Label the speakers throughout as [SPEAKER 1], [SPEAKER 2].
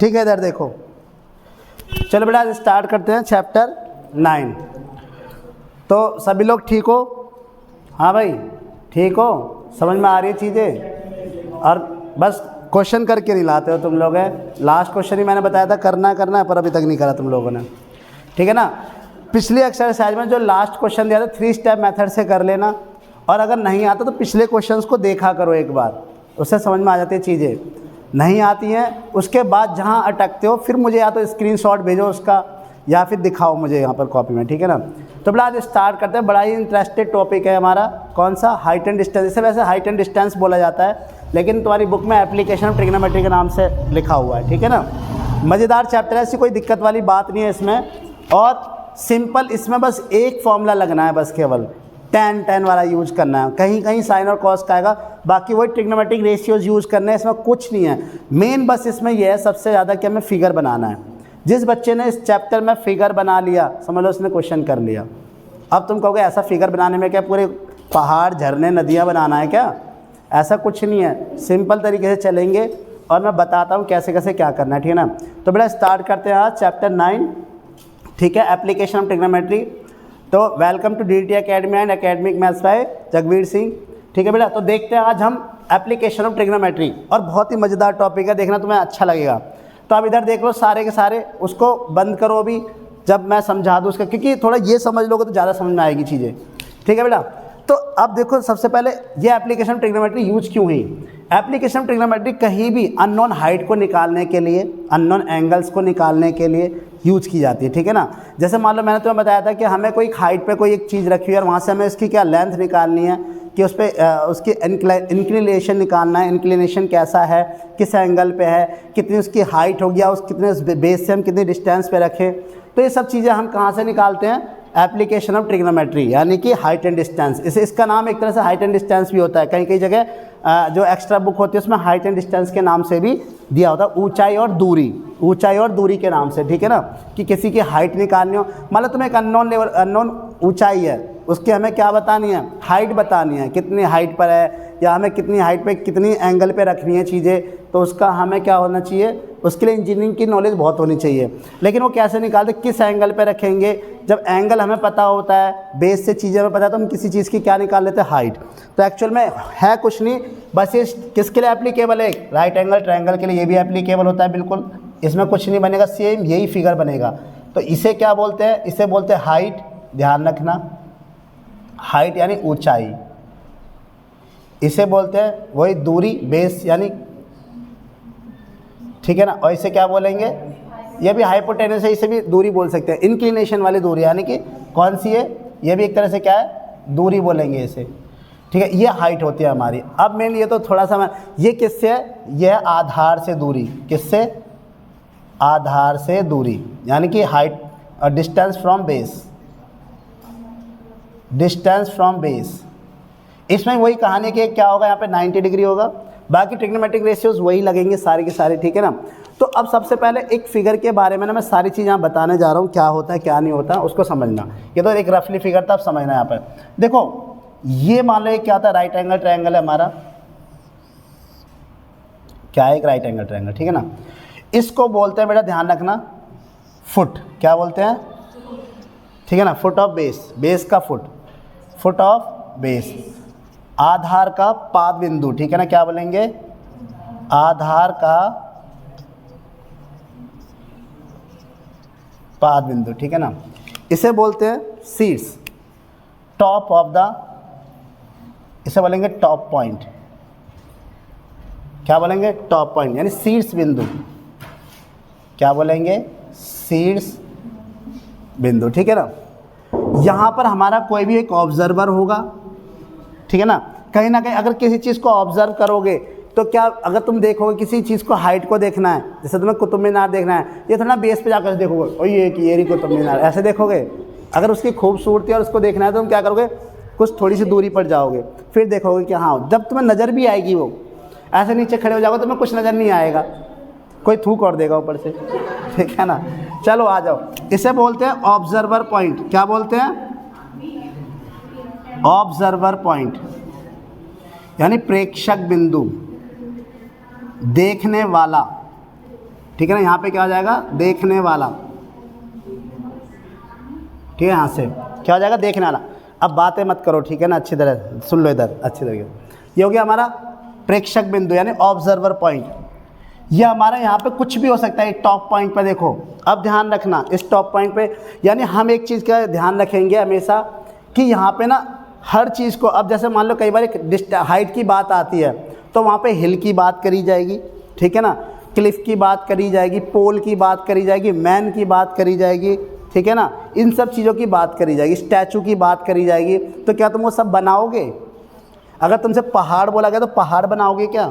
[SPEAKER 1] ठीक है, इधर देखो। चलो बेटा आज स्टार्ट करते हैं चैप्टर 9। तो सभी लोग ठीक हो? हाँ भाई ठीक हो, समझ में आ रही है चीज़ें? और बस क्वेश्चन करके नहीं लाते हो तुम लोग है। लास्ट क्वेश्चन ही मैंने बताया था करना है पर अभी तक नहीं करा तुम लोगों ने, ठीक है ना। पिछली एक्सरसाइज में जो लास्ट क्वेश्चन दिया था 3 स्टेप मेथड से कर लेना, और अगर नहीं आता तो पिछले क्वेश्चंस को देखा करो एक बार, उससे समझ में आ जाती है चीज़ें। नहीं आती हैं उसके बाद जहाँ अटकते हो फिर मुझे या तो स्क्रीनशॉट भेजो उसका या फिर दिखाओ मुझे यहाँ पर कॉपी में, ठीक है ना। तो बड़ा आज स्टार्ट करते हैं। बड़ा ही इंटरेस्टेड टॉपिक है हमारा, कौन सा? Height and distance. इसे वैसे हाइट एंड डिस्टेंस बोला जाता है, लेकिन तुम्हारी बुक में एप्लीकेशन ऑफ ट्रिग्नोमेट्री के नाम से लिखा हुआ है, ठीक है ना। मज़ेदार चैप्टर है, ऐसी कोई दिक्कत वाली बात नहीं है इसमें, और सिंपल इसमें बस एक फॉर्मूला लगना है, बस केवल tan वाला यूज करना है। कहीं कहीं साइन और कॉस का आएगा, बाकी वही ट्रिग्नोमेट्रिक रेशियोज यूज करने हैं, इसमें कुछ नहीं है। मेन बस इसमें यह है सबसे ज़्यादा कि हमें फिगर बनाना है। जिस बच्चे ने इस चैप्टर में फिगर बना लिया समझ लो उसने क्वेश्चन कर लिया। अब तुम कहोगे ऐसा फिगर बनाने में क्या पूरे पहाड़ झरने नदियाँ बनाना है क्या? ऐसा कुछ नहीं है, सिंपल तरीके से चलेंगे और मैं बताता हूँ कैसे कैसे क्या करना है, ठीक है ना। तो बेटा स्टार्ट करते हैं आज चैप्टर 9, ठीक है, एप्लीकेशन ऑफ ट्रिग्नोमेट्री। तो welcome to DDT academy and academic maths by Jagveer Singh, ठीक है बेटा। तो देखते हैं आज हम एप्लीकेशन ऑफ ट्रिग्नोमेट्री, और बहुत ही मज़ेदार टॉपिक है, देखना तुम्हें अच्छा लगेगा। तो अब इधर देख लो सारे के सारे, उसको बंद करो अभी जब मैं समझा दूँ उसका, क्योंकि थोड़ा ये समझ लोगे तो ज़्यादा समझ में आएगी चीज़ें, ठीक है बेटा। तो अब देखो सबसे पहले ये एप्लीकेशन ऑफ ट्रिग्नोमेट्री यूज क्यों हुई। एप्लीकेशन ऑफ ट्रिग्नोमेट्री कहीं भी अननोन हाइट को निकालने के लिए, अननोन एंगल्स को निकालने के लिए यूज की जाती है, ठीक है ना। जैसे मान लो मैंने तुम्हें बताया था कि हमें कोई हाइट पे कोई एक चीज़ रखी हुई है और वहाँ से हमें उसकी क्या लेंथ निकालनी है, कि उस पर उसकी इंक्लिनेशन निकालना है, इंक्लिनेशन कैसा है, किस एंगल पे है, कितनी उसकी हाइट होगी, या उस कितने बेस से हम कितनी डिस्टेंस पे रखें। तो ये सब चीज़ें हम कहाँ से निकालते हैं? एप्लीकेशन ऑफ ट्रिग्नोमेट्री, यानी कि हाइट एंड डिस्टेंस। इसका नाम एक तरह से हाइट एंड डिस्टेंस भी होता है, कई कई जगह जो एक्स्ट्रा बुक होती है उसमें हाइट एंड डिस्टेंस के नाम से भी दिया होता है, ऊंचाई और दूरी, ऊंचाई और दूरी के नाम से, ठीक है ना। कि किसी की हाइट निकालनी हो, मान लो तुम्हें एक अननोन लेवल, अननोन ऊंचाई है, उसकी हमें क्या बतानी है? हाइट बतानी है, कितनी हाइट पर है, या हमें कितनी हाइट पे कितनी एंगल पे रखनी है चीज़ें, तो उसका हमें क्या होना चाहिए? उसके लिए इंजीनियरिंग की नॉलेज बहुत होनी चाहिए। लेकिन वो कैसे निकालते, किस एंगल पे रखेंगे? जब एंगल हमें पता होता है, बेस से चीज़ें हमें पता है, तो हम किसी चीज़ की क्या निकाल लेते हैं? हाइट। तो एक्चुअल में है कुछ नहीं, बस ये किसके लिए एप्लीकेबल है? राइट एंगल ट्रायंगल के लिए ये भी एप्लीकेबल होता है, बिल्कुल। इसमें कुछ नहीं बनेगा, सेम यही फिगर बनेगा। तो इसे क्या बोलते हैं? इसे बोलते हैं हाइट, ध्यान रखना, हाइट यानी ऊंचाई। इसे बोलते हैं वही दूरी, बेस यानी, ठीक है ना। और इसे क्या बोलेंगे? ये भी हाइपोटेनस है, इसे भी दूरी बोल सकते हैं। इंक्लिनेशन वाली दूरी यानी कि कौन सी है? ये भी एक तरह से क्या है? दूरी बोलेंगे इसे, ठीक है। ये हाइट होती है हमारी। अब मेन ये तो थोड़ा सा ये किससे है? ये आधार से दूरी। किससे? आधार से दूरी, यानी कि हाइट और distance from base, distance from base. इसमें वही कहानी कि क्या होगा, यहाँ पे 90 डिग्री होगा, बाकी ट्रिग्नोमेट्रिक रेशियोज वही लगेंगे सारे के सारे, ठीक है ना। तो अब सबसे पहले एक फिगर के बारे में ना मैं सारी चीज़ यहाँ बताने जा रहा हूँ, क्या होता है क्या नहीं होता उसको समझना। ये तो एक रफली फिगर था, अब समझना। यहाँ पर देखो, ये मान लो क्या था? राइट एंगल ट्रायंगल है हमारा, क्या है? एक राइट एंगल ट्रायंगल, ठीक है ना। इसको बोलते हैं बेटा, ध्यान रखना, फुट। क्या बोलते हैं? ठीक है ना, फुट ऑफ बेस, बेस का फुट, फुट ऑफ बेस। आधार का पाद बिंदु, ठीक है ना। क्या बोलेंगे? आधार का पाद बिंदु, ठीक है ना। इसे बोलते हैं शीर्ष, टॉप ऑफ द, इसे बोलेंगे टॉप पॉइंट। क्या बोलेंगे? टॉप पॉइंट यानी शीर्ष बिंदु। क्या बोलेंगे? शीर्ष बिंदु, ठीक है ना। यहाँ पर हमारा कोई भी एक ऑब्जर्वर होगा, ठीक है ना। कहीं ना कहीं अगर किसी चीज़ को ऑब्जर्व करोगे तो क्या, अगर तुम देखोगे किसी चीज़ को, हाइट को देखना है, जैसे तुम्हें कुतुब मीनार देखना है, ये थोड़ा बेस पे जाकर देखोगे, और ये कि ये कुतुब मीनार, ऐसे देखोगे। अगर उसकी खूबसूरती और उसको देखना है तो तुम क्या करोगे? कुछ थोड़ी सी दूरी पर जाओगे, फिर देखोगे कि हाँ, जब तुम्हें नज़र भी आएगी, वो ऐसे नीचे खड़े हो जाओगे, तुम्हें कुछ नज़र नहीं आएगा, कोई थूक और देगा ऊपर से, ठीक है ना। चलो आ जाओ, इसे बोलते हैं ऑब्जर्वर पॉइंट। क्या बोलते हैं? ऑब्जर्वर पॉइंट यानी प्रेक्षक बिंदु, देखने वाला, ठीक है ना। यहाँ पे क्या हो जाएगा, देखने वाला, ठीक है, यहाँ से क्या हो जाएगा, देखने वाला। अब बातें मत करो, ठीक है ना, अच्छी तरह सुन लो इधर अच्छी तरह। ये हो गया हमारा प्रेक्षक बिंदु यानी ऑब्जर्वर पॉइंट। ये हमारा यहाँ पे कुछ भी हो सकता है। टॉप पॉइंट पे देखो, अब ध्यान रखना इस टॉप पॉइंट पे, यानी हम एक चीज़ का ध्यान रखेंगे हमेशा कि यहाँ पे ना हर चीज़ को, अब जैसे मान लो कई बार एक हाइट की बात आती है तो वहाँ पे हिल की बात करी जाएगी, ठीक है ना, क्लिफ की बात करी जाएगी, पोल की बात करी जाएगी, मैन की बात करी जाएगी, ठीक है ना, इन सब चीज़ों की बात करी जाएगी, स्टैचू की बात करी जाएगी। तो क्या तुम वो सब बनाओगे? अगर तुमसे पहाड़ बोला गया तो पहाड़ बनाओगे क्या?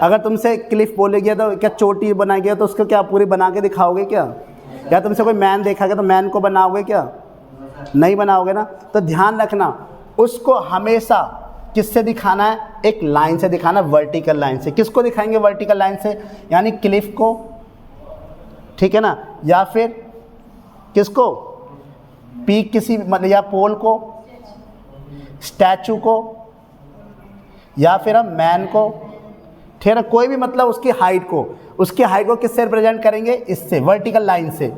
[SPEAKER 1] अगर तुमसे क्लिफ बोले गया तो क्या चोटी बनाई गया तो उसको क्या पूरी बना के दिखाओगे क्या? या तुमसे कोई मैन देखा गया तो मैन को बनाओगे क्या? नहीं बनाओगे ना। तो ध्यान रखना, उसको हमेशा किससे दिखाना है, एक लाइन से दिखाना, वर्टिकल लाइन से। किसको दिखाएंगे वर्टिकल लाइन से? यानी क्लिफ को, ठीक है ना, या फिर किसको, पीक किसी मतलब या पोल को, स्टैचू को, या फिर हम मैन को, ठीक है ना, कोई भी मतलब उसकी हाइट को, उसकी हाइट को किससे रिप्रेजेंट करेंगे? इससे, वर्टिकल लाइन से।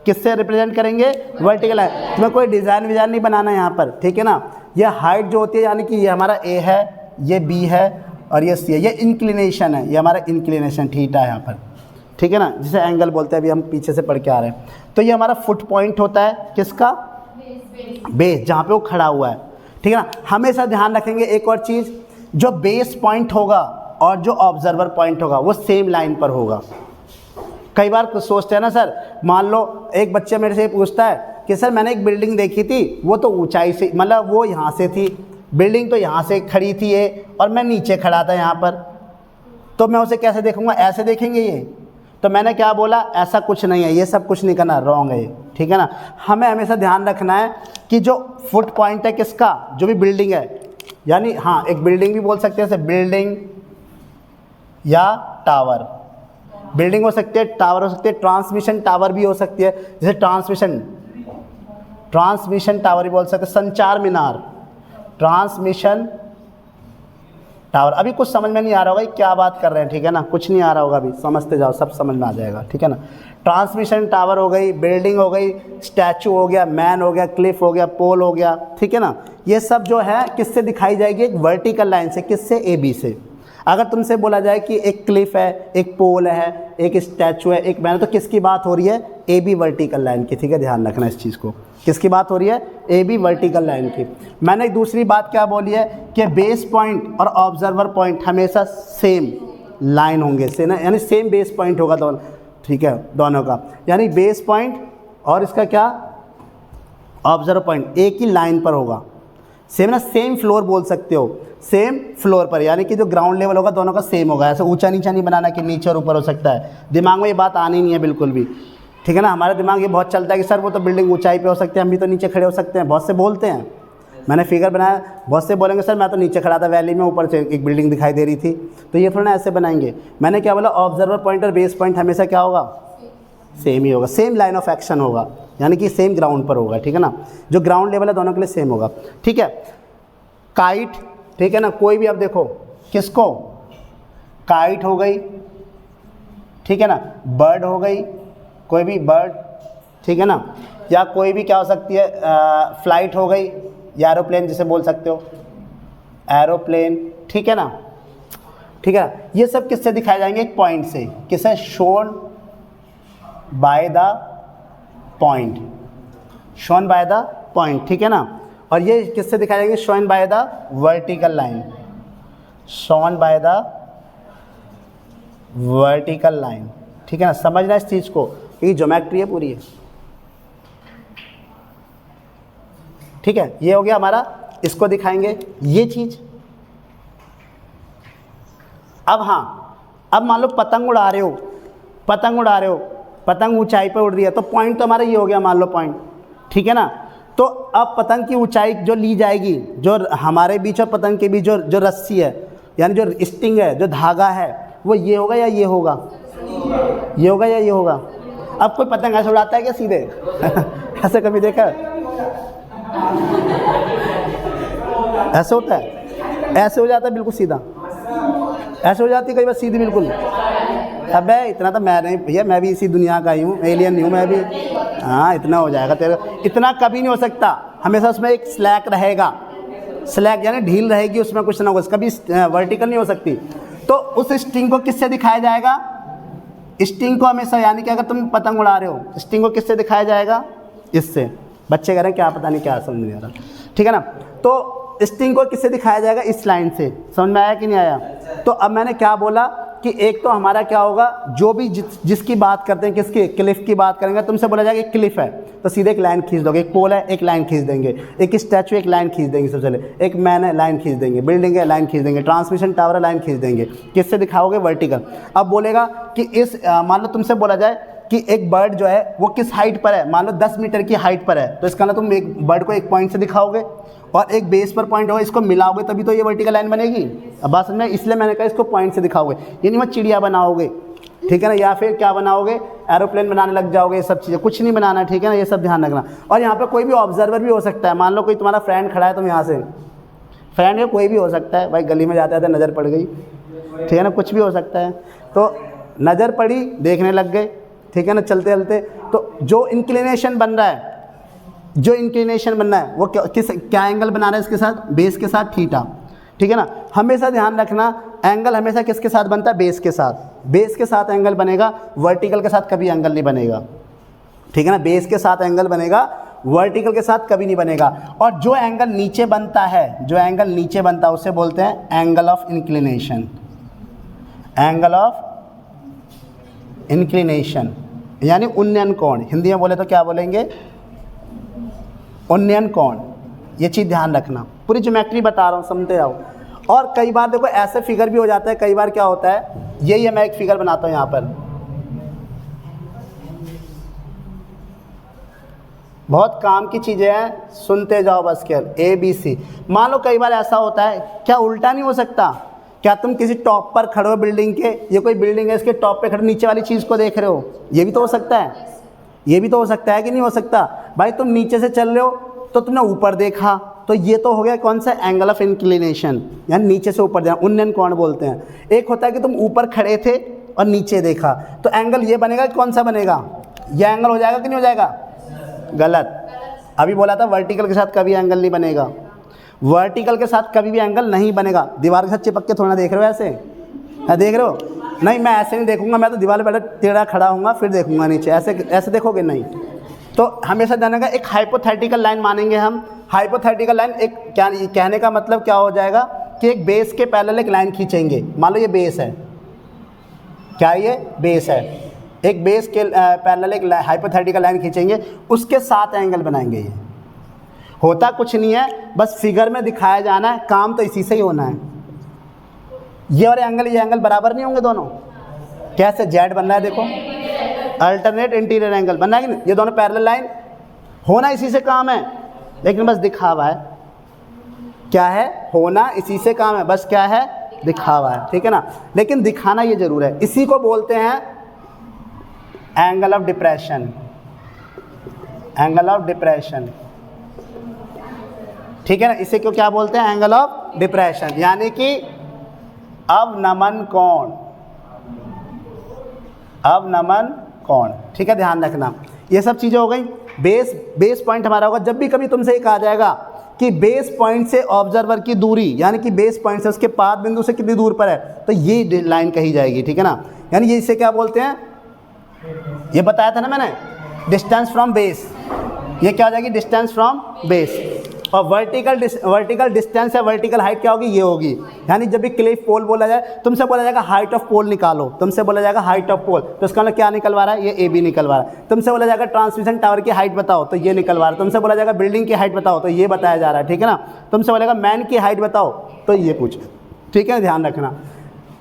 [SPEAKER 1] किससे रिप्रेजेंट करेंगे? Vertical line. तुम्हें कोई डिज़ाइन विजाइन नहीं बनाना है यहाँ पर, ठीक है ना। ये हाइट जो होती है यानी कि ये हमारा ए है, ये बी है और ये सी है, ये इंक्लिनेशन है, ये हमारा इंक्लिनेशन थीटा है यहाँ पर, ठीक है ना, जिसे एंगल बोलते हैं, अभी हम पीछे से पढ़ के आ रहे हैं। तो ये हमारा फुट पॉइंट होता है किसका? बेस, जहाँ पे वो खड़ा हुआ है, ठीक है ना। हमेशा ध्यान रखेंगे एक और चीज़, जो बेस पॉइंट होगा और जो ऑब्जर्वर पॉइंट होगा वो सेम लाइन पर होगा। कई बार कुछ सोचते हैं ना सर, मान लो एक बच्चा मेरे से पूछता है कि सर मैंने एक बिल्डिंग देखी थी, वो तो ऊंचाई से, मतलब वो यहाँ से थी, बिल्डिंग तो यहाँ से खड़ी थी ये, और मैं नीचे खड़ा था यहाँ पर, तो मैं उसे कैसे देखूँगा? ऐसे देखेंगे ये। तो मैंने क्या बोला? ऐसा कुछ नहीं है, ये सब कुछ नहीं करना, रॉन्ग है ये, ठीक है ना। हमें हमेशा ध्यान रखना है कि जो फुट पॉइंट है किसका, जो भी बिल्डिंग है, यानी हाँ एक बिल्डिंग भी बोल सकते हैं, जैसे बिल्डिंग या टावर, बिल्डिंग हो सकती है, टावर हो सकती है, ट्रांसमिशन टावर भी हो सकती है, जैसे ट्रांसमिशन टावर भी बोल सकते हैं, संचार मीनार, ट्रांसमिशन टावर। अभी कुछ समझ में नहीं आ रहा होगा क्या बात कर रहे हैं, ठीक है ना, कुछ नहीं आ रहा होगा, अभी समझते जाओ, सब समझ में आ जाएगा, ठीक है ना। ट्रांसमिशन टावर हो गई, बिल्डिंग हो गई, स्टैचू हो गया, मैन हो गया, क्लिफ हो गया, पोल हो गया, ठीक है ना। ये सब जो है किससे दिखाई जाएगी? एक वर्टिकल लाइन से। किससे? ए बी से। अगर तुमसे बोला जाए कि एक क्लिफ है, एक पोल है, एक स्टैचू है, एक मैन, तो किसकी बात हो रही है? ए बी वर्टिकल लाइन की, ठीक है, ध्यान रखना इस चीज़ को। किसकी बात हो रही है? ए बी वर्टिकल लाइन की। मैंने एक दूसरी बात क्या बोली है कि बेस पॉइंट और ऑब्जर्वर पॉइंट हमेशा सेम लाइन होंगे से ना, यानी सेम बेस पॉइंट होगा दोनों, ठीक है, दोनों का, यानी बेस पॉइंट और इसका क्या, ऑब्जर्वर पॉइंट एक ही लाइन पर होगा, सेम ना, सेम फ्लोर बोल सकते हो, सेम फ्लोर पर, यानी कि जो ग्राउंड लेवल होगा दोनों का सेम होगा। ऐसे ऊंचा नीचा नहीं बनाना कि नीचे और ऊपर हो सकता है, दिमाग में ये बात आनी नहीं है बिल्कुल भी, ठीक है ना। हमारे दिमाग ये बहुत चलता है कि सर वो तो बिल्डिंग ऊंचाई पे हो सकते हैं, हम भी तो नीचे खड़े हो सकते हैं, बहुत से बोलते हैं। मैंने फिगर बनाया, बहुत से बोलेंगे सर मैं तो नीचे खड़ा था वैली में, ऊपर से एक बिल्डिंग दिखाई दे रही थी, तो ये थोड़ा ना ऐसे बनाएंगे। मैंने क्या बोला? ऑब्जर्वर पॉइंट और बेस पॉइंट हमेशा क्या होगा? सेम ही होगा, सेम लाइन ऑफ एक्शन होगा, यानी कि सेम ग्राउंड पर होगा, ठीक है ना। जो ग्राउंड लेवल है दोनों के लिए सेम होगा, ठीक है। काइट, ठीक है ना, कोई भी, अब देखो किसको, काइट हो गई, ठीक है ना, बर्ड हो गई, कोई भी बर्ड, ठीक है ना, या कोई भी क्या हो सकती है, फ्लाइट हो गई, या एरोप्लेन जिसे बोल सकते हो, एरोप्लेन, ठीक है ना, ठीक है। ये सब किससे दिखाए जाएंगे? एक पॉइंट से। किसे? Shown by the point, shown by the point, ठीक है ना। और ये किससे दिखाए जाएंगे? Shown by the vertical line, shown by the vertical line, ठीक है ना। समझना इस चीज़ को, क्योंकि ज्योमेट्री है पूरी है, ठीक है। ये हो गया हमारा, इसको दिखाएंगे ये चीज़। अब हाँ, अब मान लो पतंग उड़ा रहे हो, पतंग उड़ा रहे हो, पतंग ऊंचाई पर उड़ रही है, तो पॉइंट तो हमारा ये हो गया, मान लो पॉइंट, ठीक है ना। तो अब पतंग की ऊंचाई जो ली जाएगी, जो हमारे बीच और पतंग के बीच जो रस्सी है, यानी जो स्टिंग है, जो धागा है, वो ये होगा या ये होगा? ये होगा या ये होगा? अब कोई पतंग ऐसे उड़ाता है क्या सीधे? ऐसे कभी देखा? ऐसे होता है? ऐसे हो जाता है बिल्कुल सीधा, ऐसे हो जाती है कई बार सीधी बिल्कुल, अबे इतना तो मैं नहीं भैया, मैं भी इसी दुनिया का ही हूँ, एलियन नहीं हूँ मैं भी। हाँ इतना हो जाएगा तेरे, इतना कभी नहीं हो सकता, हमेशा उसमें एक स्लैक रहेगा, स्लैक यानी ढील रहेगी उसमें, कुछ ना कुछ, कभी वर्टिकल नहीं हो सकती। तो उस स्टिंग को किससे दिखाया जाएगा? स्टिंग को हमेशा, यानी कि अगर तुम पतंग उड़ा रहे हो, स्टिंग को किससे दिखाया जाएगा? इससे। बच्चे कह रहे हैं क्या पता नहीं क्या समझ नहीं आ रहा, ठीक है ना। तो स्टिंग को किससे दिखाया जाएगा? इस लाइन से। समझ में आया कि नहीं आया? तो अब मैंने क्या बोला कि एक तो हमारा क्या होगा, जो भी जिसकी बात करते हैं, किसकी, क्लिफ की बात करेंगे, तुमसे बोला जाएगा एक क्लिफ है तो सीधे एक लाइन खींच दोगे, एक पोल है एक लाइन खींच देंगे, एक स्टैचू एक लाइन खींच देंगे, सबसे पहले एक मैन है लाइन खींच देंगे, बिल्डिंग है लाइन खींच देंगे, ट्रांसमिशन टावर है लाइन खींच देंगे। किससे दिखाओगे? वर्टिकल। अब बोलेगा कि इस मान लो तुमसे बोला जाए कि एक बर्ड जो है वो किस हाइट पर है, मान लो 10 मीटर की हाइट पर है, तो इसका ना तुम एक बर्ड को एक पॉइंट से दिखाओगे और एक बेस पर पॉइंट होगा, इसको मिलाओगे तभी तो ये वर्टिकल लाइन बनेगी। अब बात समझ में, इसलिए मैंने कहा इसको पॉइंट से दिखाओगे, ये नहीं मत चिड़िया बनाओगे, ठीक है ना, या फिर क्या बनाओगे, एरोप्लेन बनाने लग जाओगे, ये सब चीज़ें कुछ नहीं बनाना, ठीक है ना, ये सब ध्यान रखना। और यहाँ पे कोई भी ऑब्जर्वर भी हो सकता है, मान लो कोई तुम्हारा फ्रेंड खड़ा है, तुम यहाँ से, फ्रेंड है कोई भी हो सकता है भाई, गली में जाते जाते नज़र पड़ गई, ठीक है ना, कुछ भी हो सकता है, तो नज़र पड़ी, देखने लग गए, ठीक है ना, चलते चलते, तो जो इंक्लिनेशन बन रहा है, जो इंक्लिनेशन बनना है वो क्या एंगल बना रहा है इसके साथ? बेस के साथ, थीटा, ठीक है ना। हमेशा ध्यान रखना एंगल हमेशा किसके साथ बनता है? बेस के साथ। बेस के साथ एंगल बनेगा, वर्टिकल के साथ कभी एंगल नहीं बनेगा, ठीक है ना। बेस के साथ एंगल बनेगा, वर्टिकल के साथ कभी नहीं बनेगा। और जो एंगल नीचे बनता है, जो एंगल नीचे बनता है उसे बोलते हैं angle of inclination. Angle of inclination यानी उन्नयन कोण, हिंदी में बोले तो क्या बोलेंगे? उन्नयन कोण। ये चीज़ ध्यान रखना, पूरी ज्योमेट्री बता रहा हूँ, समझते रहो। और कई बार देखो ऐसे फिगर भी हो जाता है, कई बार क्या होता है, यही मैं एक फिगर बनाता हूँ यहाँ पर, बहुत काम की चीज़ें हैं, सुनते जाओ बस केवल, ABC। मान लो कई बार ऐसा होता है, क्या उल्टा नहीं हो सकता? क्या तुम किसी टॉप पर खड़े हो बिल्डिंग के, ये कोई बिल्डिंग है, इसके टॉप पे खड़े नीचे वाली चीज़ को देख रहे हो, ये भी तो हो सकता है, ये भी तो हो सकता है कि नहीं हो सकता? भाई तुम नीचे से चल रहे हो तो तुमने ऊपर देखा, तो ये तो हो गया कौन सा? एंगल ऑफ इंक्लिनेशन, यानी नीचे से ऊपर जाना, उन्नयन कोण बोलते हैं। एक होता है कि तुम ऊपर खड़े थे और नीचे देखा, तो एंगल ये बनेगा, कौन सा बनेगा? ये एंगल हो जाएगा कि नहीं हो जाएगा? गलत। अभी बोला था वर्टिकल के साथ कभी एंगल नहीं बनेगा, वर्टिकल के साथ कभी भी एंगल नहीं बनेगा। दीवार के साथ चिपक के थोड़ा देख रहे हो ऐसे, देख रहे हो? नहीं, मैं ऐसे नहीं देखूंगा, मैं तो दीवार पे पहले टेढ़ा खड़ा हूँगा फिर देखूंगा नीचे, ऐसे ऐसे देखोगे नहीं। तो हमेशा ध्यान रखना, एक हाइपोथेटिकल लाइन मानेंगे हम। हाइपोथेटिकल लाइन एक क्या, कहने का मतलब क्या हो जाएगा कि एक बेस के पैरेलल एक लाइन खींचेंगे। मान लो ये बेस है, क्या ये बेस है, एक बेस के पैरेलल एक हाइपोथेटिकल लाइन खींचेंगे, उसके साथ एंगल बनाएंगे। ये होता कुछ नहीं है, बस फिगर में दिखाया जाना है, काम तो इसी से ही होना है। ये और एंगल, ये एंगल बराबर नहीं होंगे दोनों। कैसे? जेड बन रहा है देखो, अल्टरनेट इंटीरियर एंगल बनना है कि नहीं, ये दोनों पैरेलल लाइन, होना इसी से काम है, लेकिन बस दिखावा है। क्या है? होना इसी से काम है, बस क्या है? दिखावा है, ठीक है ना। लेकिन दिखाना ये जरूर है, इसी को बोलते हैं angle of depression. Angle of depression, ठीक है ना, इसे क्यों क्या बोलते हैं? एंगल ऑफ डिप्रेशन, यानी कि अवनमन कोण, अवनमन कोण, ठीक है, ध्यान रखना। ये सब चीज़ें हो गई। बेस पॉइंट हमारा होगा, जब भी कभी तुमसे ये कहा जाएगा कि बेस पॉइंट से ऑब्जर्वर की दूरी, यानी कि बेस पॉइंट से उसके पाद बिंदु से कितनी दूर पर है, तो ये लाइन कही जाएगी, ठीक है ना। यानी ये इसे क्या बोलते हैं? ये बताया था ना मैंने, डिस्टेंस फ्रॉम बेस। ये क्या हो जाएगी? Distance from base. और वर्टिकल डिस्टेंस या वर्टिकल हाइट क्या होगी? ये होगी। यानी जब भी क्लिफ पोल बोला जाए, तुमसे बोला जाएगा हाइट ऑफ पोल निकालो, तुमसे बोला जाएगा हाइट ऑफ पोल, तो इसका मतलब क्या निकलवा रहा है? ये AB निकलवा रहा है। तुमसे बोला जाएगा ट्रांसमिशन टावर की हाइट बताओ, तो ये निकलवा रहा है। तुमसे बोला जाएगा बिल्डिंग की हाइट बताओ, तो ये बताया जा रहा है, ठीक है ना। तुमसे बोलेगा मैन की हाइट बताओ, तो ये पूछ, ठीक है, ध्यान रखना।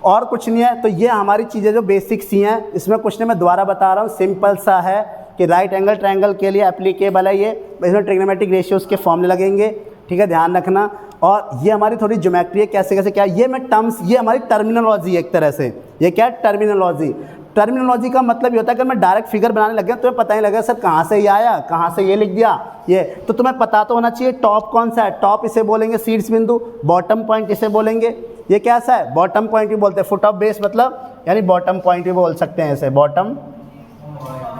[SPEAKER 1] और कुछ नहीं है। तो ये हमारी चीज़ें जो बेसिक सी हैं, इसमें कुछ नहीं, मैं दोबारा बता रहा हूँ, सिंपल सा है कि राइट एंगल ट्रायंगल के लिए एप्लीकेबल है ये। इसमें ट्रिग्नोमेट्रिक रेशियोज़ के फॉर्मूले लगेंगे, ठीक है, ध्यान रखना। और ये हमारी थोड़ी ज्योमेट्री है, कैसे कैसे क्या, ये मैं टर्म्स, ये हमारी टर्मिनोलॉजी एक तरह से। ये क्या है? टर्मिनोलॉजी। टर्मिनोलॉजी का मतलब ये होता है कि मैं डायरेक्ट फिगर बनाने लग गया, तुम्हें पता ही लगा सर कहाँ से ये आया, कहाँ से ये लिख दिया ये, तो तुम्हें पता तो होना चाहिए टॉप कौन सा है। टॉप इसे बोलेंगे शीर्ष बिंदु, बॉटम पॉइंट इसे बोलेंगे ये कैसा है, बॉटम पॉइंट भी बोलते हैं, फुट ऑफ बेस मतलब यानी बॉटम पॉइंट भी बोल सकते हैं ऐसे, बॉटम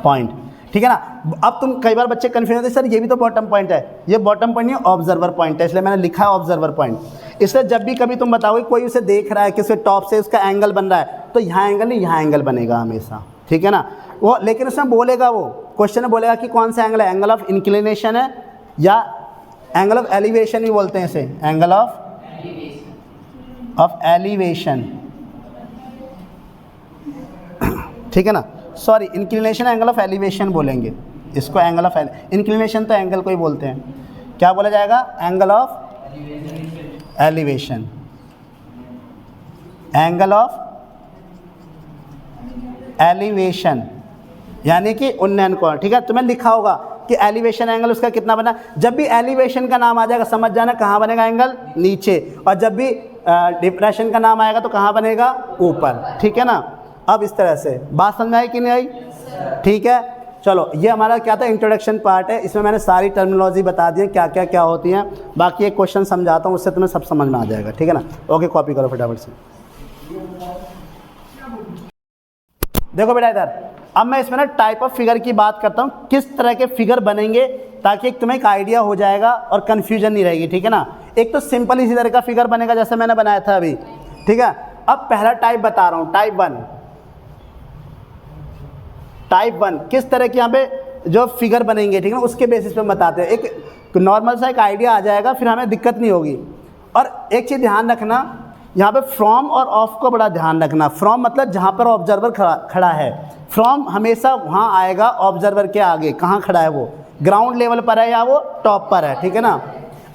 [SPEAKER 1] पॉइंट, ठीक है ना। अब तुम कई बार बच्चे कन्फ्यूज होते हैं सर ये भी तो बॉटम पॉइंट है, ये बॉटम पॉइंट नहीं ऑब्जर्वर पॉइंट है, इसलिए मैंने लिखा है ऑब्जर्वर पॉइंट। इसलिए जब भी कभी तुम बताओगे कोई उसे देख रहा है कि उसके टॉप से उसका एंगल बन रहा है, तो यहाँ एंगल नहीं यहाँ एंगल बनेगा हमेशा, ठीक है ना। वो लेकिन उसमें बोलेगा, वो क्वेश्चन में बोलेगा कि कौन सा एंगल है, एंगल ऑफ इंक्लिनेशन है या एंगल ऑफ एलिवेशन भी बोलते हैं इसे, एंगल ऑफ एलिवेशन, ठीक है ना। Sorry, inclination angle of elevation बोलेंगे इसको, एंगल ऑफ इंक्लिनेशन तो एंगल को ही बोलते हैं, क्या बोला जाएगा, angle of elevation, angle of elevation यानी कि उन्नयन कोण, ठीक है। तुम्हें लिखा होगा कि एलिवेशन एंगल उसका कितना बना, जब भी एलिवेशन का नाम आ जाएगा समझ जाना कहाँ बनेगा एंगल, नीचे, और जब भी डिप्रेशन का नाम आएगा तो कहाँ बनेगा, ऊपर, ठीक है ना। अब इस तरह से बात समझ आई कि नहीं आई, ठीक है। चलो ये हमारा क्या था, इंट्रोडक्शन पार्ट है, इसमें मैंने सारी टर्मिनोलॉजी बता दी है क्या क्या क्या होती हैं, बाकी एक क्वेश्चन समझाता हूँ उससे तुम्हें सब समझ में आ जाएगा, ठीक है ना। ओके, कॉपी करो फटाफट से। देखो बेटा इधर, अब मैं इसमें ना टाइप ऑफ फिगर की बात करता हूँ, किस तरह के फिगर बनेंगे, ताकि एक तुम्हें एक आइडिया हो जाएगा और कन्फ्यूजन नहीं रहेगी, ठीक है ना। एक तो सिंपल इसी तरह का फिगर बनेगा जैसे मैंने बनाया था अभी, ठीक है। अब पहला टाइप बता रहा हूँ, टाइप वन किस तरह के यहाँ पे जो फिगर बनेंगे, ठीक है ना, उसके बेसिस पे बताते हैं, एक नॉर्मल सा एक आइडिया आ जाएगा, फिर हमें दिक्कत नहीं होगी। और एक चीज़ ध्यान रखना, यहाँ पे फ्रॉम और ऑफ को बड़ा ध्यान रखना। फ्रॉम मतलब जहाँ पर ऑब्जर्वर खड़ा है, फ्रॉम हमेशा वहाँ आएगा ऑब्जर्वर के आगे, कहाँ खड़ा है वो, ग्राउंड लेवल पर है या वो टॉप पर है, ठीक है ना।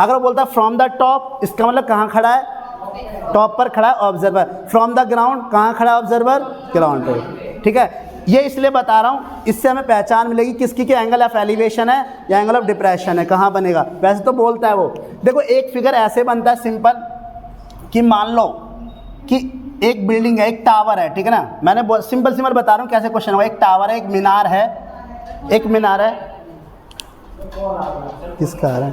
[SPEAKER 1] अगर वो बोलता है फ्रॉम द टॉप, इसका मतलब कहाँ खड़ा है, टॉप पर खड़ा है ऑब्जर्वर। फ्रॉम द ग्राउंड, कहाँ खड़ा है ऑब्जर्वर, ग्राउंड पर, ठीक है। ये इसलिए बता रहा हूँ, इससे हमें पहचान मिलेगी किसकी के एंगल ऑफ एलिवेशन है या एंगल ऑफ डिप्रेशन है, कहाँ बनेगा। वैसे तो बोलता है वो, देखो एक फिगर ऐसे बनता है सिंपल, कि मान लो कि एक बिल्डिंग है, एक टावर है, ठीक है ना। मैंने सिंपल बता रहा हूँ कैसे क्वेश्चन होगा। एक टावर है, एक मीनार है, एक मीनार है, किसका है,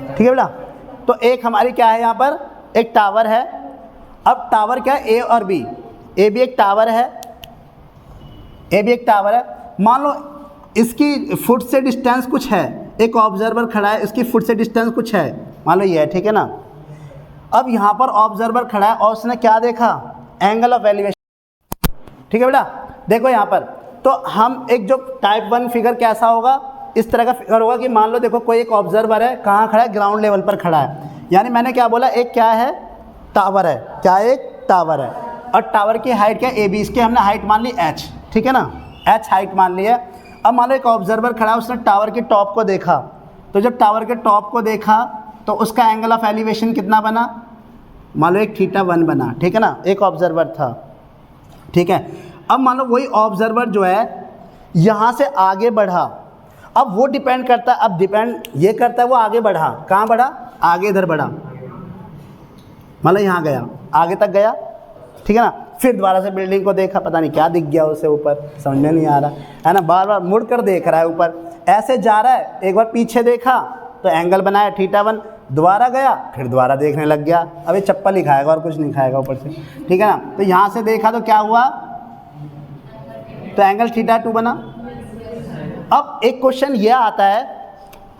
[SPEAKER 1] ठीक है बेटा। तो एक हमारी क्या है यहाँ पर, एक टावर है। अब टावर क्या है, ए और बी, ए भी एक टावर है, ए भी एक टावर है। मान लो इसकी फुट से डिस्टेंस कुछ है, एक ऑब्जर्वर खड़ा है, इसकी फुट से डिस्टेंस कुछ है, मान लो ये है, ठीक है ना। अब यहाँ पर ऑब्जर्वर खड़ा है और उसने क्या देखा, एंगल ऑफ एलिवेशन, ठीक है बेटा। देखो यहाँ पर तो हम एक जो टाइप वन फिगर कैसा होगा, इस तरह का फिगर होगा कि मान लो देखो कोई एक ऑब्जर्वर है, कहाँ खड़ा है, ग्राउंड लेवल पर खड़ा है। यानी मैंने क्या बोला, एक क्या है, टावर है, क्या एक टावर है, और टावर की हाइट क्या है, ए बी, इसकी हमने हाइट मान ली एच, ठीक है ना, एच हाइट मान ली है। अब मान लो एक ऑब्जर्वर खड़ा है, उसने टावर के टॉप को देखा, तो जब टावर के टॉप को देखा तो उसका एंगल ऑफ एलिवेशन कितना बना, मान लो एक θ1 बना, ठीक है ना, एक ऑब्जर्वर था, ठीक है। अब मान लो वही ऑब्जर्वर जो है यहाँ से आगे बढ़ा, अब वो डिपेंड करता है, अब डिपेंड ये करता है वो आगे बढ़ा, कहाँ बढ़ा, आगे इधर बढ़ा, मान लो यहाँ गया, आगे तक गया, ठीक है ना। फिर दोबारा से बिल्डिंग को देखा, पता नहीं क्या दिख गया उसे ऊपर, समझ में नहीं आ रहा है ना, बार बार मुड़ कर देख रहा है ऊपर, ऐसे जा रहा है। एक बार पीछे देखा तो एंगल बनाया θ1, दोबारा गया, फिर दोबारा देखने लग गया, अब ये चप्पल ही खाएगा और कुछ नहीं खाएगा ऊपर से, ठीक है ना। तो यहाँ से देखा तो क्या हुआ, तो एंगल θ2 बना। अब एक क्वेश्चन ये आता है,